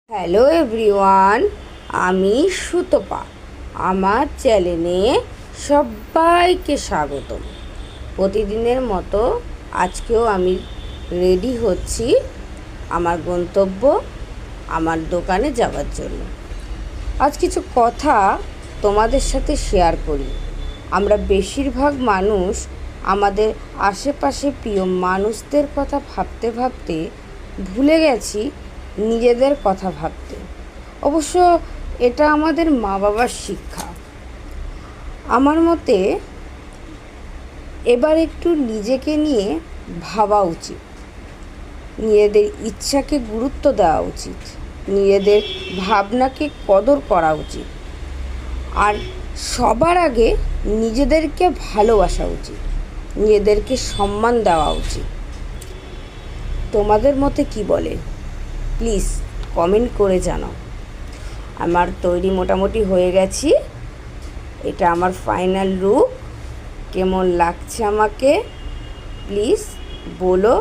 Hello everyone, আমি সুতপা। আমার চ্যানেলে সবাইকে স্বাগতম। প্রতিদিনের মতো আজকেও আমি রেডি হচ্ছি আমার গন্তব্য, আমার দোকানে যাওয়ার জন্য। আজ কিছু কথা তোমাদের সাথে শেয়ার করি। আমরা বেশিরভাগ মানুষ আমাদের আশেপাশে প্রিয় মানুষদের কথা ভাবতে ভাবতে ভুলে গেছি নিজেদের কথা ভাবতে। অবশ্য এটা আমাদের মা বাবার শিক্ষা। আমার মতে এবার একটু নিজেকে নিয়ে ভাবা উচিত, নিজেদের ইচ্ছাকে গুরুত্ব দেওয়া উচিত, নিজেদের ভাবনাকে কদর করা উচিত, আর সবার আগে নিজেদেরকে ভালোবাসা উচিত, নিজেদেরকে সম্মান দেওয়া উচিত। তোমাদের মতে কি বলে প্লিজ কমেন্ট করে জানাও। আমার তৈরি মোটামুটি হয়ে গেছি। এটা আমার ফাইনাল লুক। কেমন লাগছে আমাকে প্লিজ বলো।